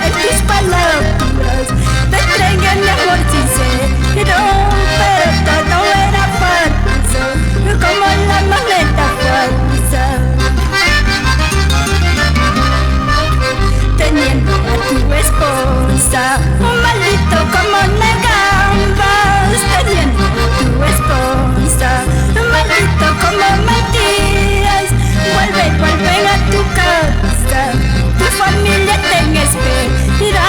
en tus palabras, te entregué mi amor sincero, pero todo era falso, como la maleta falsa. Teniendo a tu esposa, un maldito como negabas. Teniendo a tu esposa, un maldito como mentías. Vuelve a tu casa, tu familia te espera.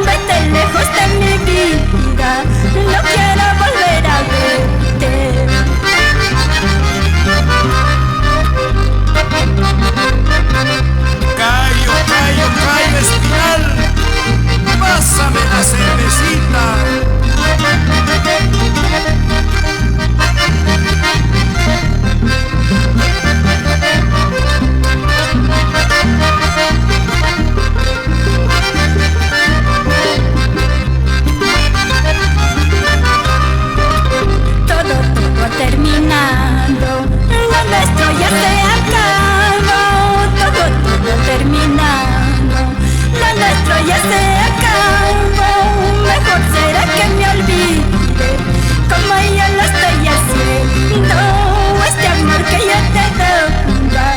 Vete lejos de mi vida, no quiero volver a verte. Callo, Espinal, pásame la cervecita. Todo ha terminado, lo nuestro ya se acabó. Todo ha terminado, lo nuestro ya se acabó. Mejor será que me olvide, como yo lo estoy haciendo. Este amor que yo te daba,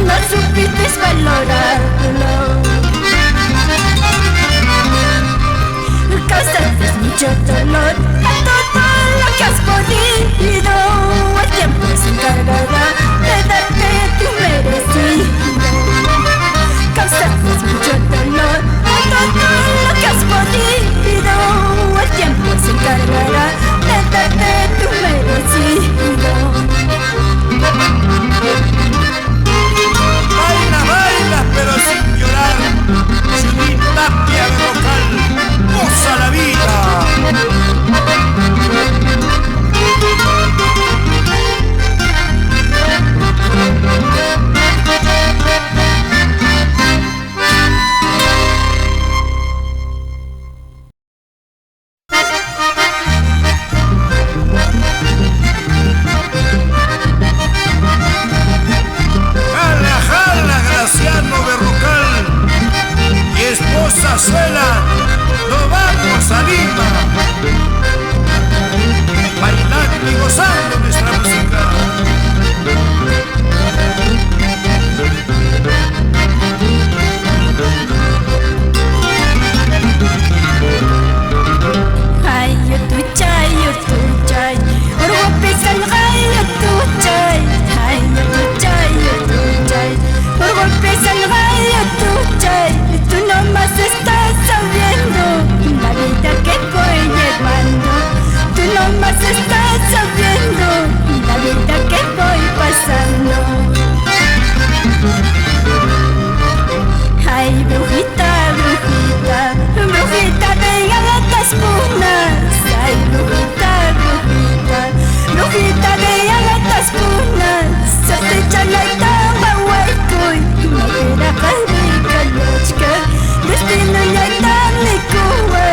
no supiste valorarlo. Causaste mucho dolor a todo lo que has podido. El tiempo se encargará de darte tu merecido. Causaste mucho dolor a todo lo que has podido. El tiempo se encargará de darte tu merecido. Baila, pero sin llorar. Judith Tapia de Rocal, goza la vida. Jala, Graciano Berrocal y esposa Suela, nos vamos a Lima, bailando y gozando nuestra música. Ay, yo tu chay, urgo pisal, ay, yo tu chay, ay, yo tu chay, urgo pisal, ay, yo tu chay. Tú nomás estás sabiendo la vida que voy llevando. Tú nomás estás sabiendo la vida que voy pasando. Ay, brujita, brujita, brujita de galatas punas. Ay, brujita, brujita, brujita de galatas punas. Se te echan la tama huecoy, no queda carrica lochka. Destino ya está mi cuba,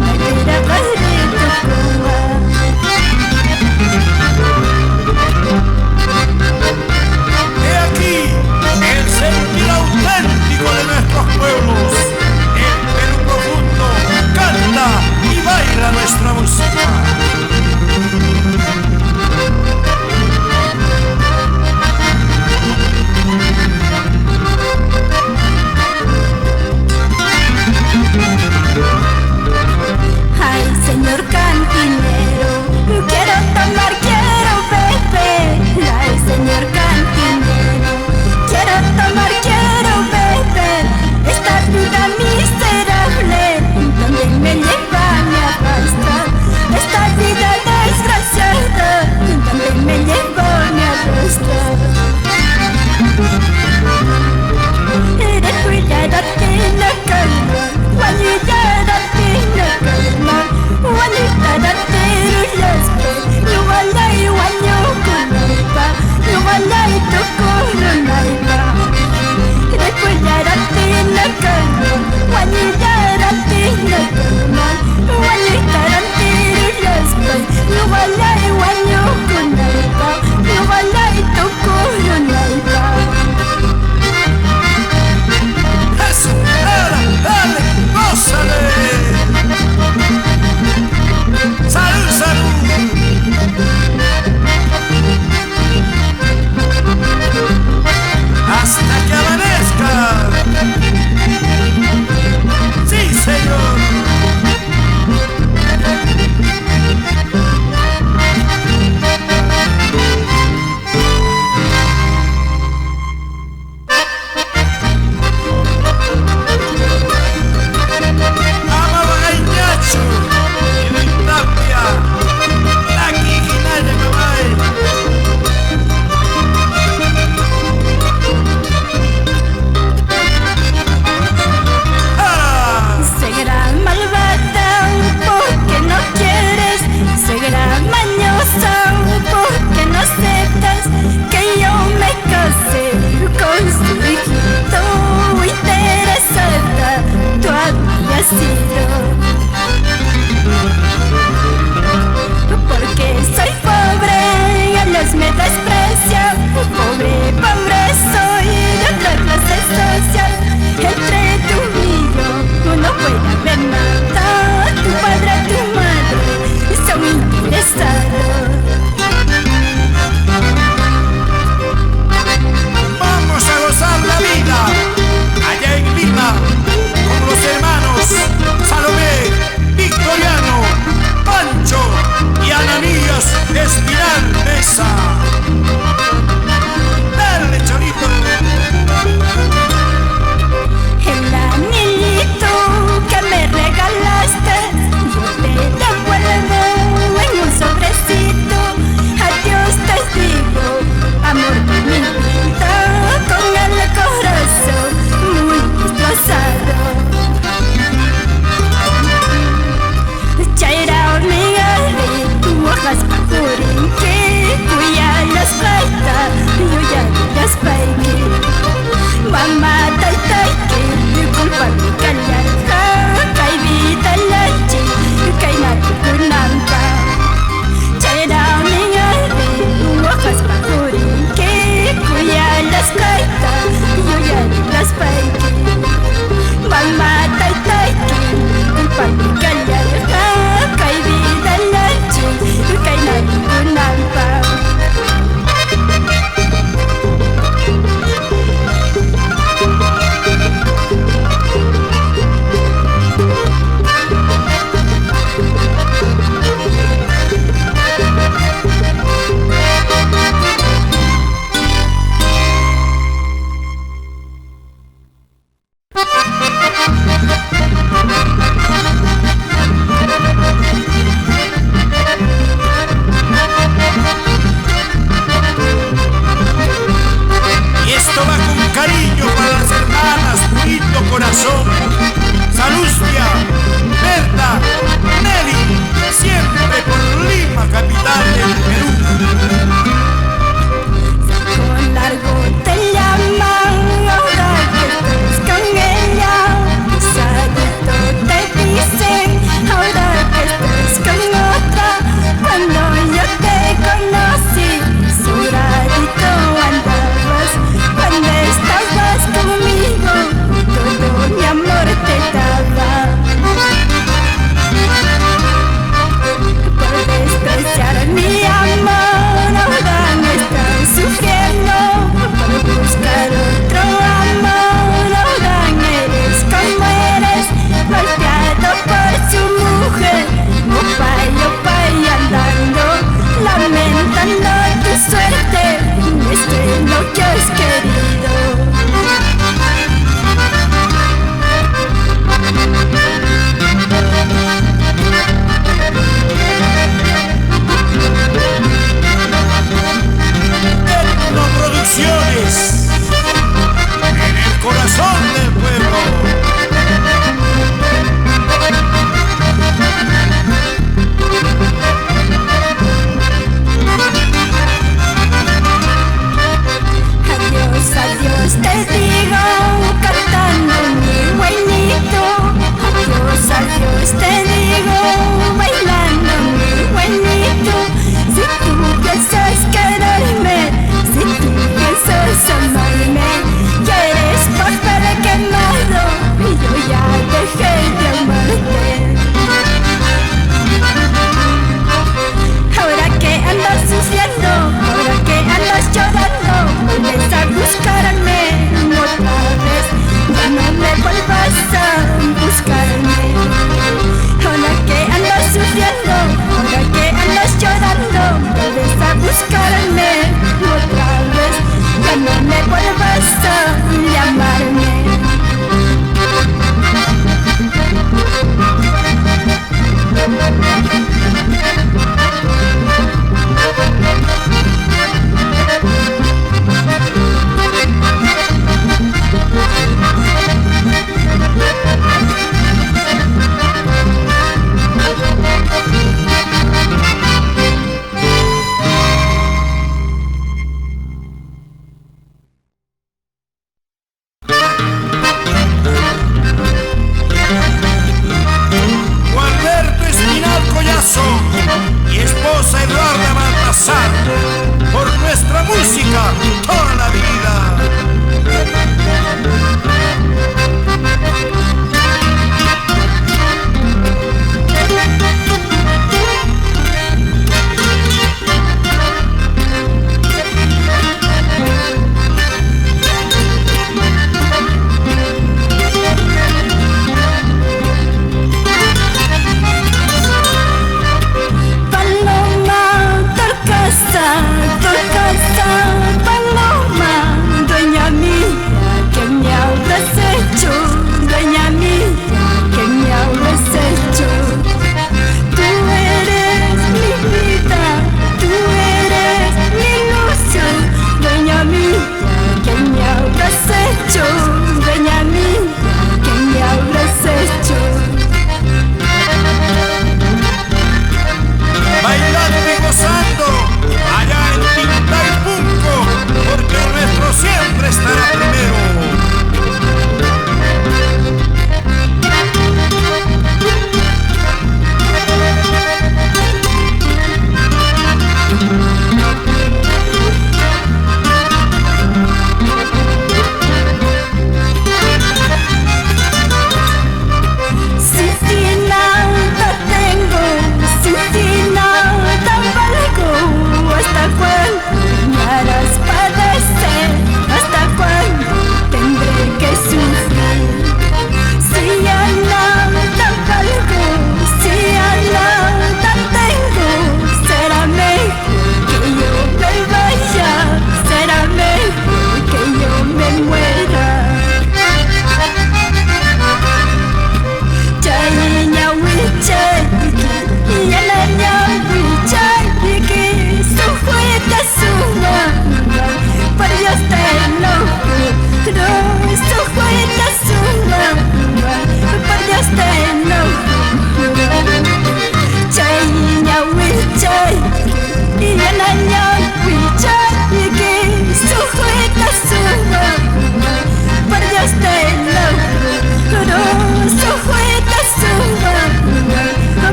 no queda carrica cuba. He aquí el sentir auténtico de nuestros pueblos. El Perú profundo canta y baila nuestra música. Ay, señor cantinero, quiero tomar, quiero beber. Ay, señor cantinero, quiero tomar, quiero beber. Esta vida miserable, donde me lleva me arrastra. Esta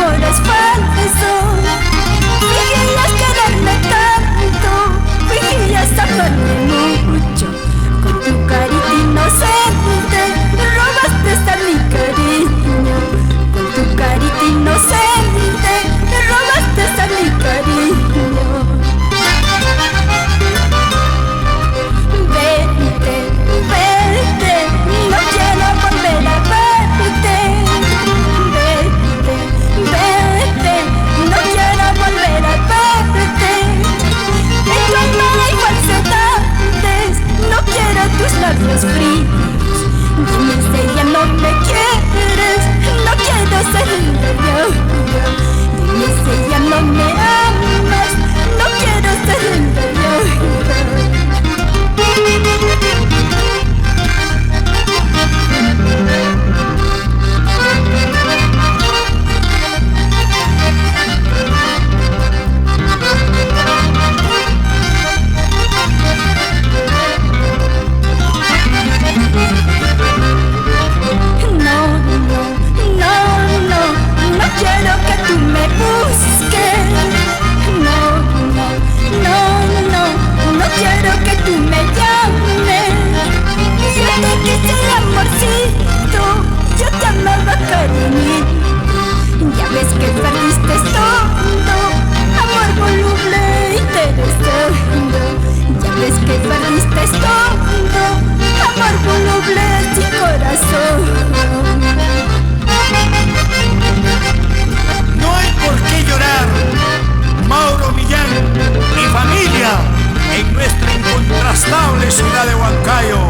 amor es falso. Fingías quererme tanto, fingías amarme mucho. Con tu carita inocente robaste a mi cariño. Con tu carita inocente robaste a mi cariño. Vete, vete, no quiero volver a verte. Vete, vete, no quiero volver a verte. En tu alma hay falsedades, no quiero tus labios fríos. Dime si ya no me quieres, no quiero ser engañado. Dime si ya no me amas, no quiero ser engañado. No quiero que tú me busques. No quiero que tú me llames. Yo te quise, amorcito, yo te amaba, cariñito. Ya ves que perdiste todo, amor voluble e interesante. Ya ves que perdiste todo, amor voluble sin corazón. No hay por qué llorar, Mauro Millán y familia, en nuestra incontrastable ciudad de Huancayo.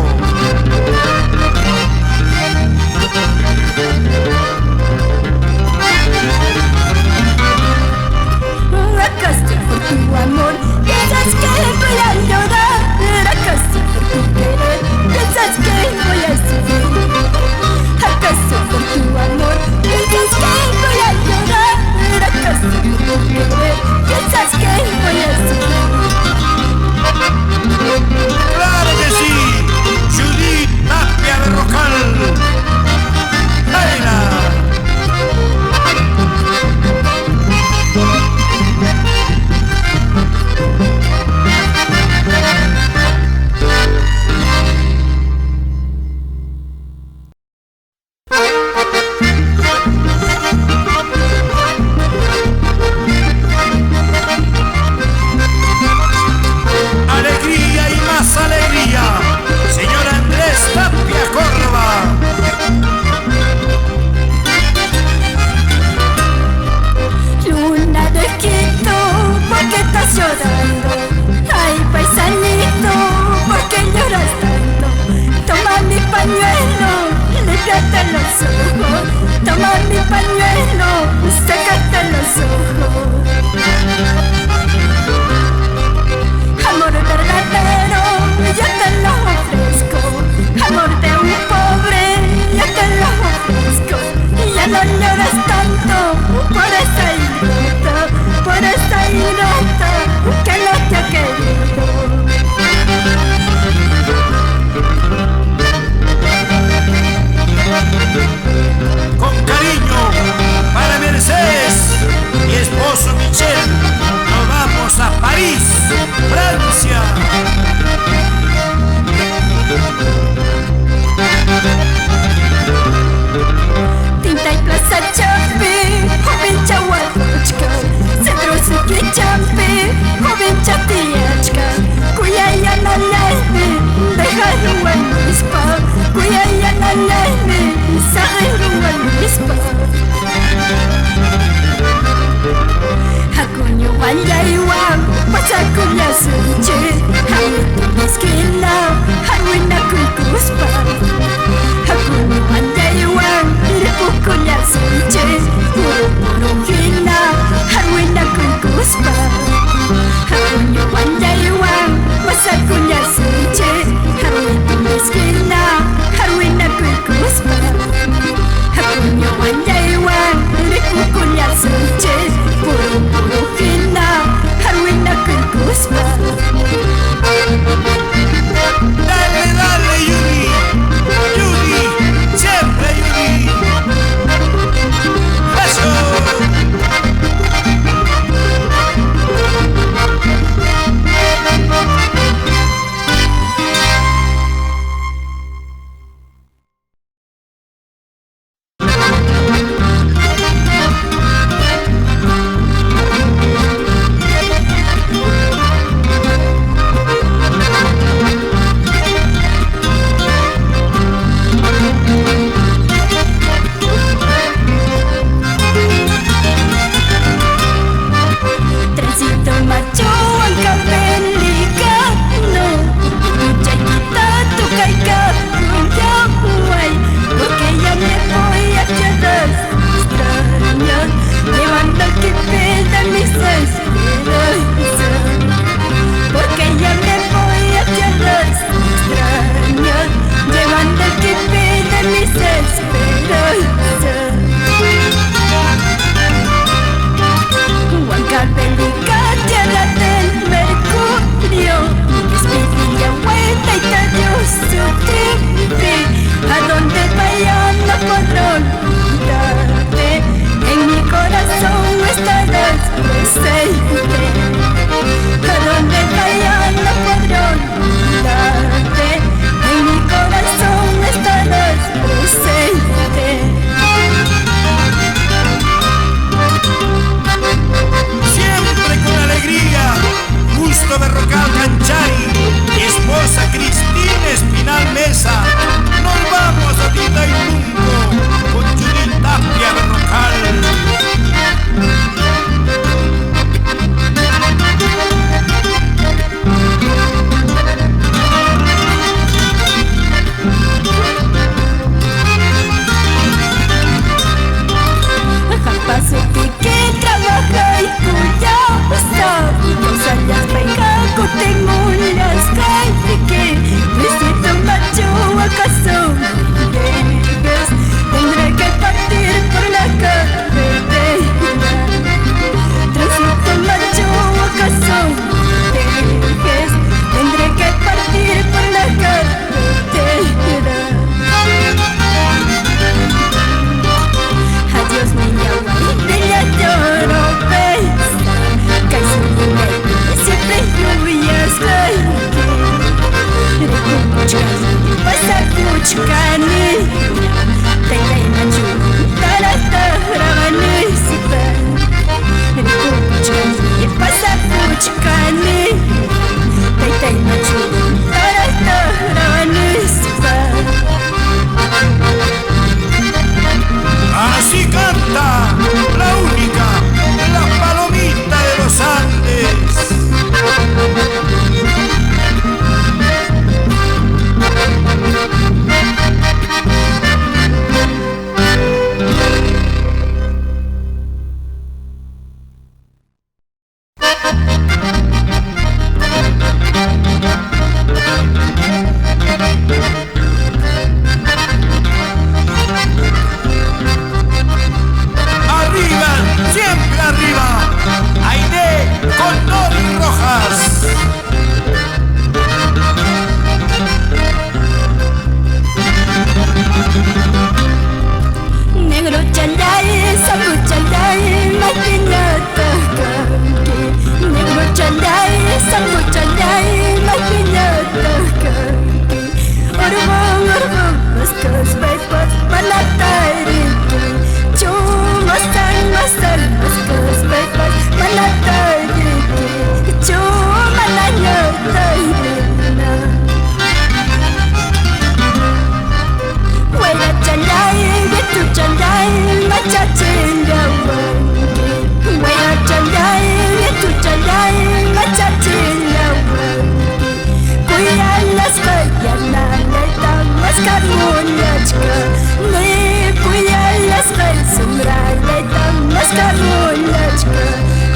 mollachka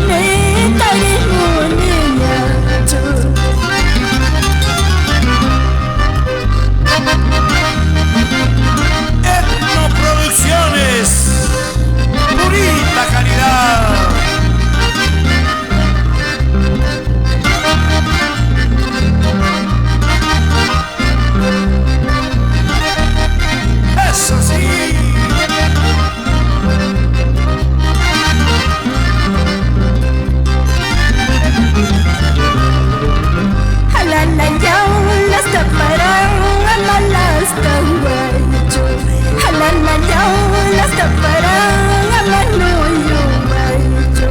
Netarismo niñachu Etnoproducciones, purita calidad. Eso sí. Halala yao las taparán, amalas tanguacho. Halala yao las taparán, amanoyo guacho.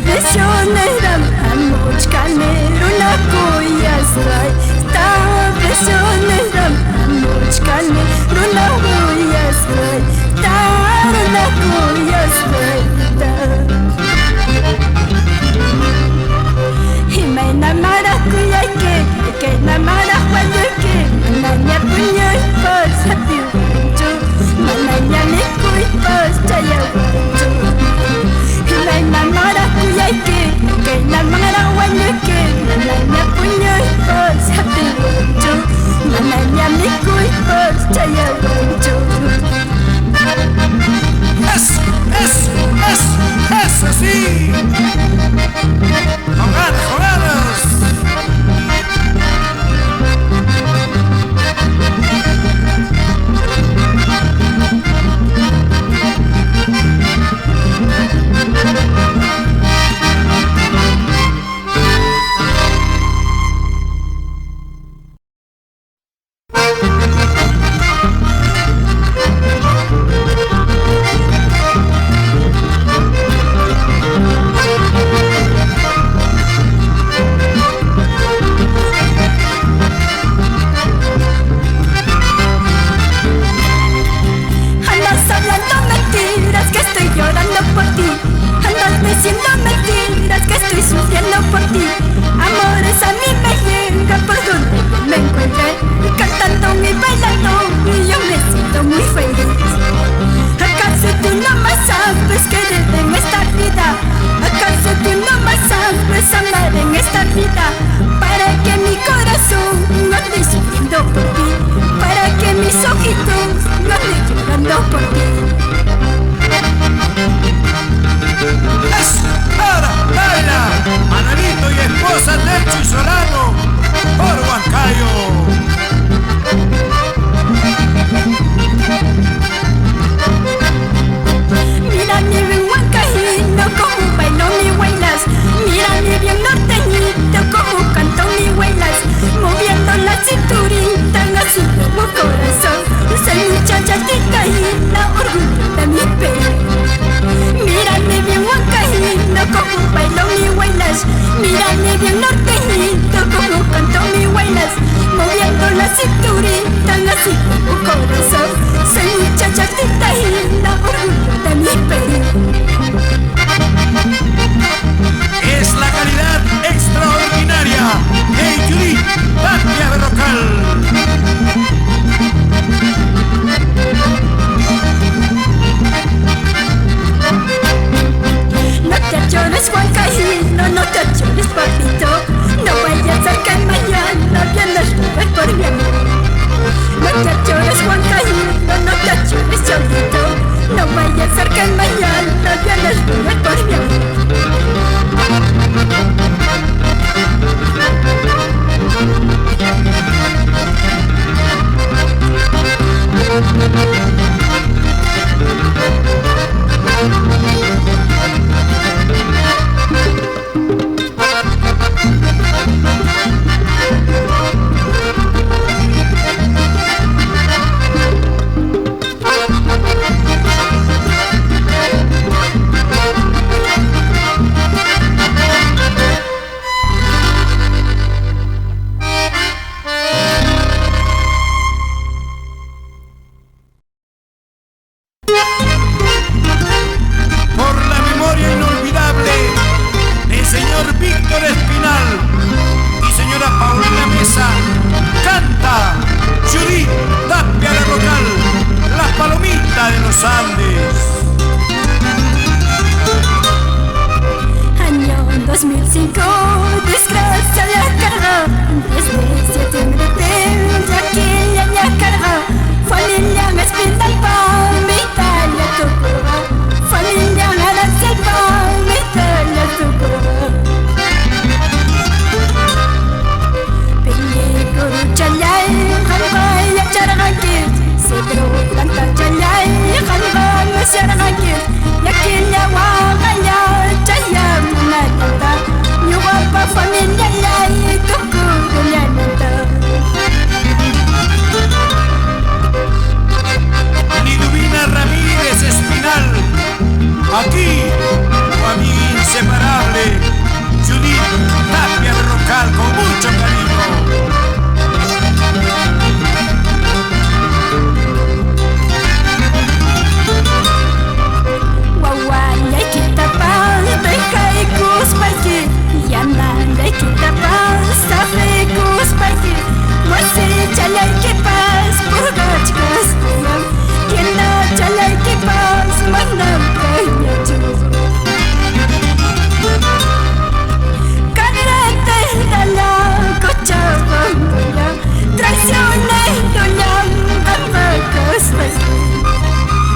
Presioneram amuch canero na cuyasay. Ta presioneram amuch canero na cuyasay. Ta na cuyasay. Himay na maracuya que na maracuya que mananya punya pas happy wancho mananya ni kui pas chaya wancho Himay na maracuya que na maracuya que mananya punya pas happy wancho mananya ni kui pas chaya wancho Eso sí. Con ganas, con ganas. Papito, no vayas a caer mañana, vienes por mi amor. No te 2005, desgracia la carga. Desde septiembre de aquella la carga. Familia me espinda el pan, mi Italia tocó. Familia me danza el pan, mi Italia tocó. Peñico chalay, jalgaya charagakit. Cedro planta chalay, jalgaya charagakit. Yakilla wagaya, chayam nanata. Nyuwapa familia lay, tocó nanata. Ramírez Espinal, aquí tu amiga inseparable, Judith Tapia Berrocal, con mucho cariño. Guaguaya y Quitapaz, Beja y Cuspaqui, Yananda y Quitapaz, Safe y Cuspaqui, Guasi, Chalay, Quipaz, Purgachkas, Chalay que paz, mandam caña chus. Carrete de la cochabamba, traicionando la barracas.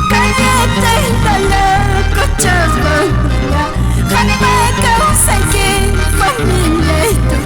Carrete de la cochabamba, jamás causa que familia y tu.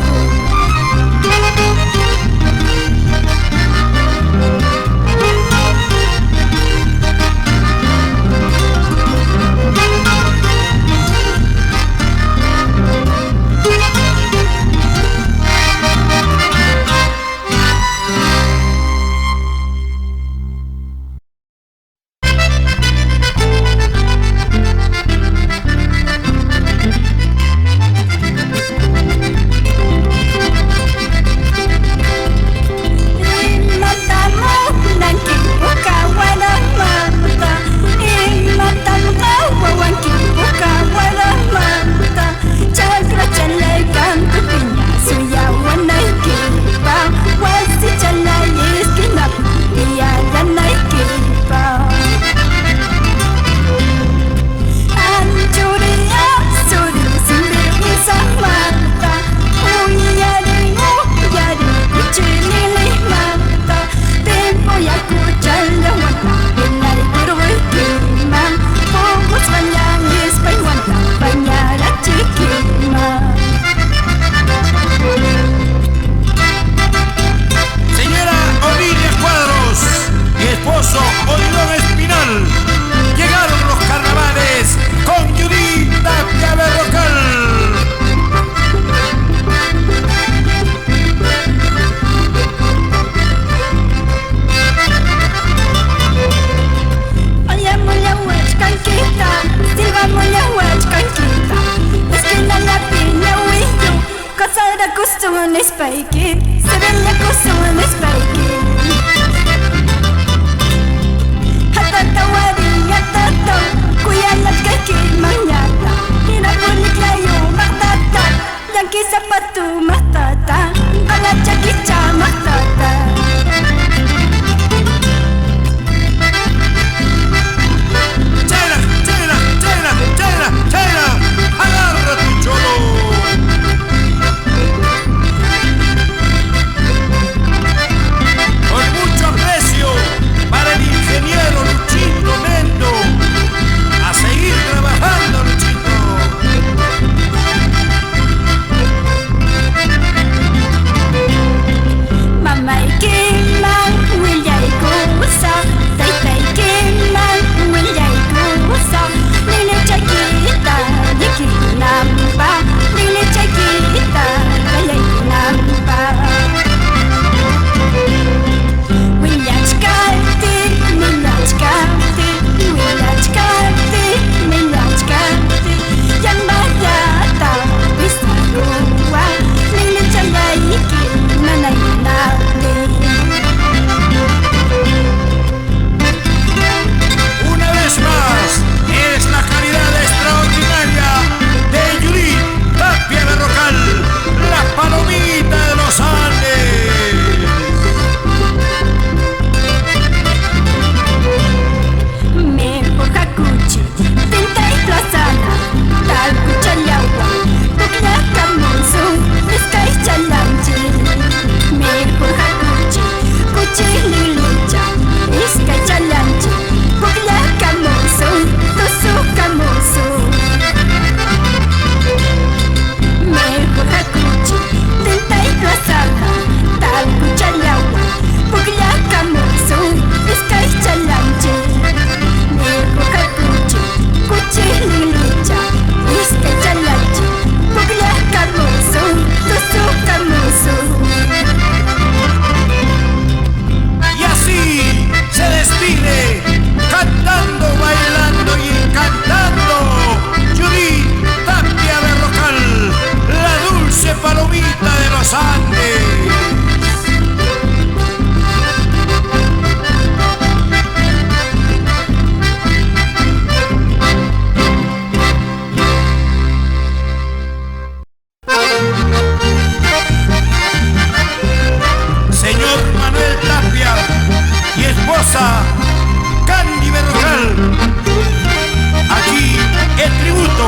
nacimiento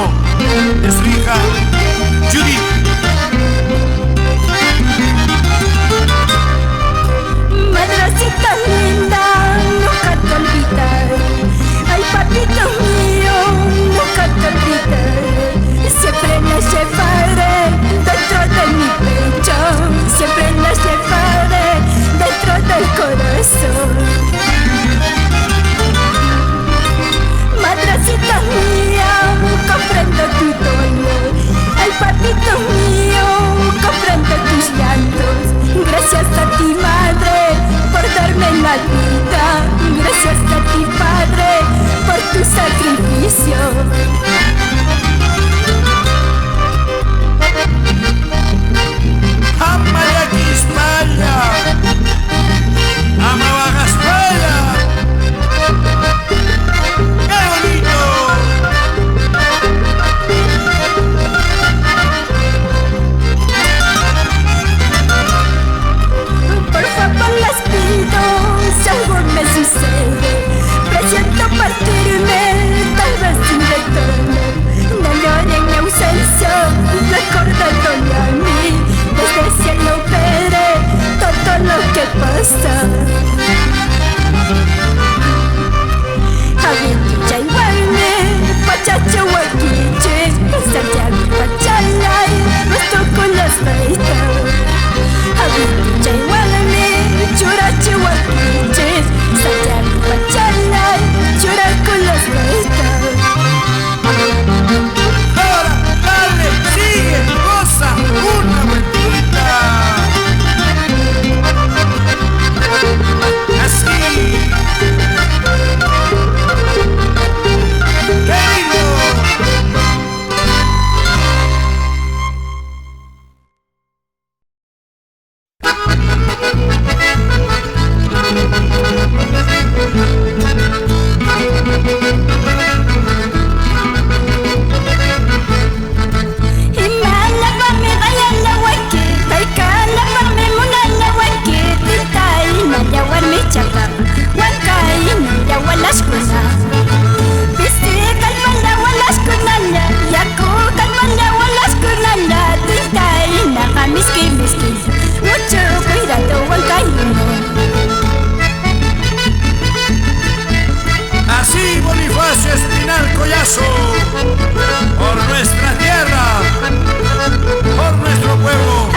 de su hija Judith. Madrecita linda, nunca te olvidaré. Ay, papito mío, nunca te olvidaré. Siempre la llevaré dentro de mi pecho, siempre la llevaré dentro del corazón. Madrecita mía, comprendo tu dolor. Ay, papito mío, comprendo tus llantos. Gracias a ti, madre, por darme la vida. Gracias a ti, padre, por tu sacrificio. Amaya España, Amaba España. ¡Qué bonito! Por favor les pido, si algo me sucede, presiento partirme, tal vez sin retorno. No lloren mi ausencia, recordándome a mí. Desde el cielo veré todo lo que pasa. Habitu chaiwane, pachacho wakiche, Santiago pachalay, nuestro con las feitas. Habitu chaiwane, churachi wakiche, Santiago pachalay, chura con las feitas. Ahora, dale, sigue, goza, una vueltita. Así. ¡Qué lindo! Así, Bonifacio Espinal Collazo, por nuestra tierra, por nuestro pueblo.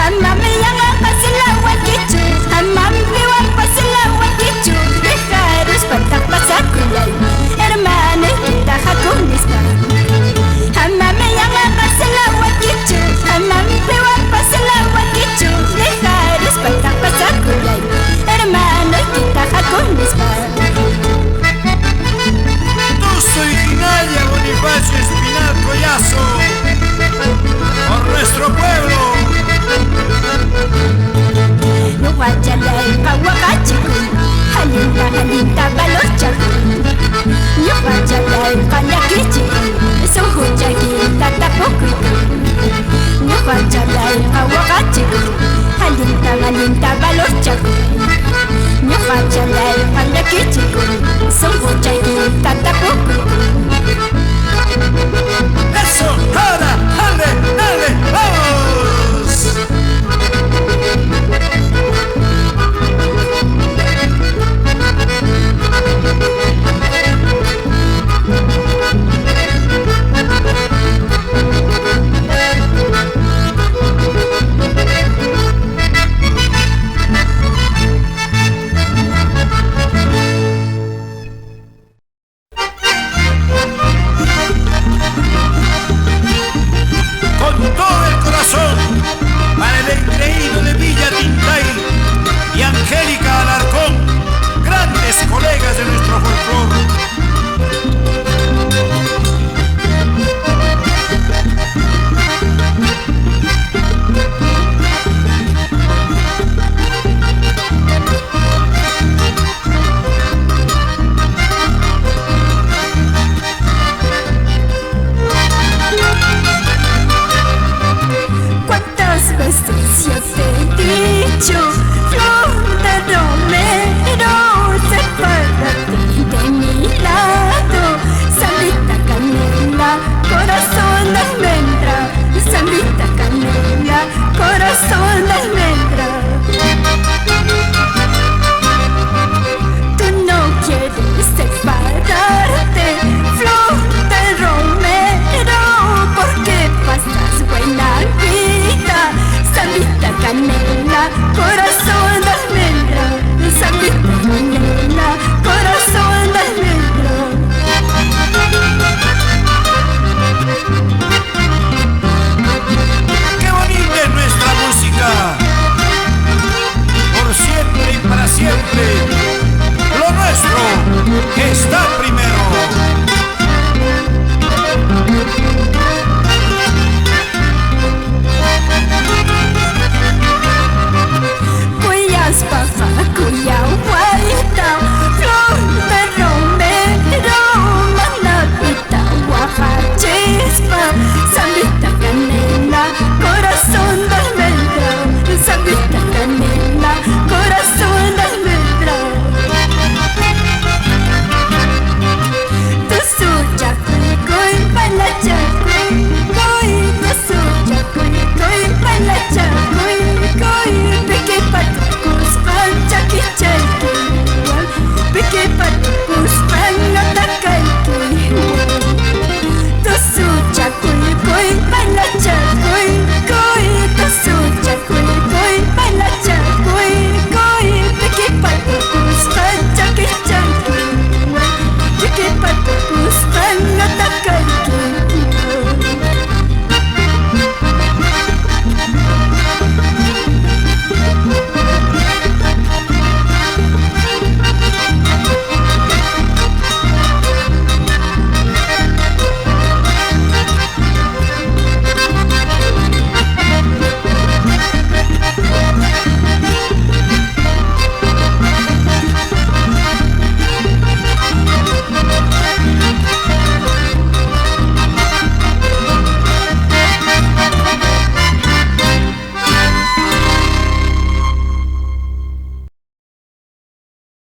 Originaria Bonifacio Espinal Collazo, por nuestro pueblo. No guachalay pa guacachico, halinta halinta balochaco. No guachalay pa yaquichi, so huchaki tata